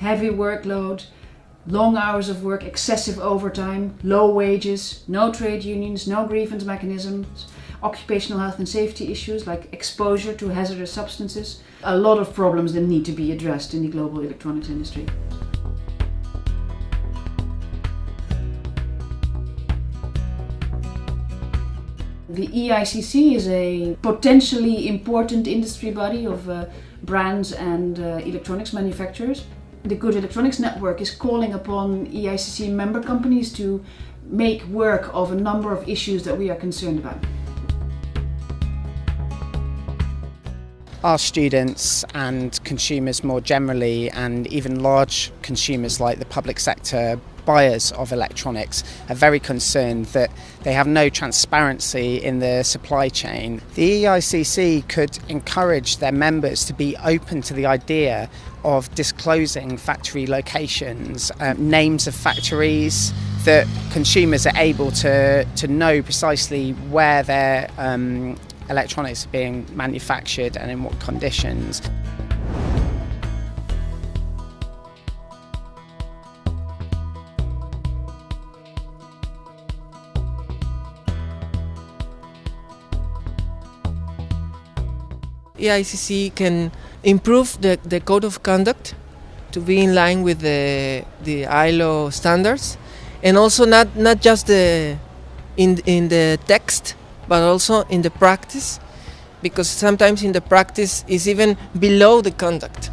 heavy workload, long hours of work, excessive overtime, low wages, no trade unions, no grievance mechanisms, occupational health and safety issues like exposure to hazardous substances. A lot of problems that need to be addressed in the global electronics industry. The EICC is a potentially important industry body of brands and electronics manufacturers. The Good Electronics network is calling upon EICC member companies to make work of a number of issues that we are concerned about. Our students and consumers more generally, and even large consumers like the public sector buyers of electronics, are very concerned that they have no transparency in the supply chain. The EICC could encourage their members to be open to the idea of disclosing factory locations, names of factories, that consumers are able to know precisely where their electronics are being manufactured and in what conditions. EICC can improve the code of conduct to be in line with the ILO standards, and also not just in the text, but also in the practice, because sometimes in the practice is even below the conduct.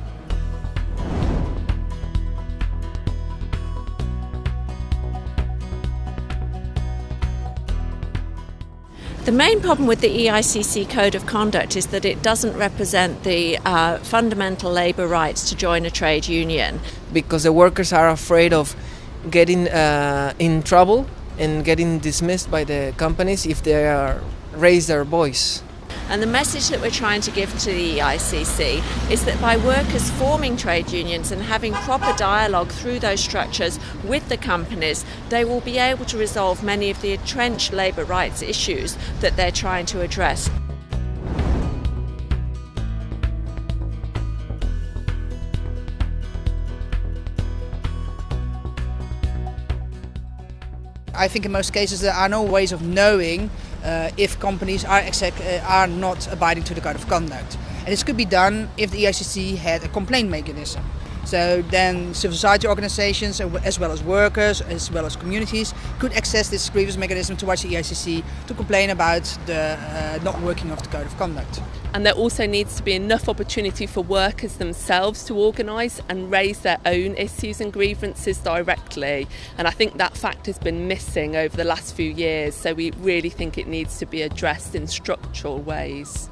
The main problem with the EICC Code of Conduct is that it doesn't represent the fundamental labour rights to join a trade union. Because the workers are afraid of getting in trouble and getting dismissed by the companies if they raise their voice. And the message that we're trying to give to the EICC is that by workers forming trade unions and having proper dialogue through those structures with the companies, they will be able to resolve many of the entrenched labour rights issues that they're trying to address. I think in most cases there are no ways of knowing if companies are not abiding to the code of conduct. And this could be done if the EICC had a complaint mechanism. So then civil society organizations, as well as workers, as well as communities, could access this grievance mechanism towards the EICC to complain about the not working of the code of conduct. And there also needs to be enough opportunity for workers themselves to organise and raise their own issues and grievances directly. And I think that fact has been missing over the last few years, so we really think it needs to be addressed in structural ways.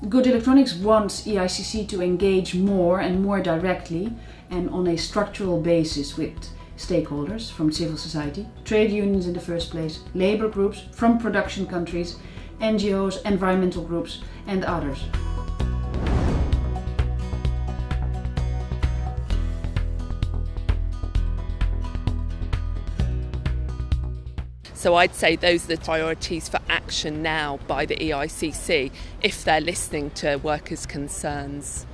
Good Electronics wants EICC to engage more and more directly and on a structural basis with stakeholders from civil society, trade unions in the first place, labour groups from production countries, NGOs, environmental groups and others. So I'd say those are the priorities for action now by the EICC if they're listening to workers' concerns.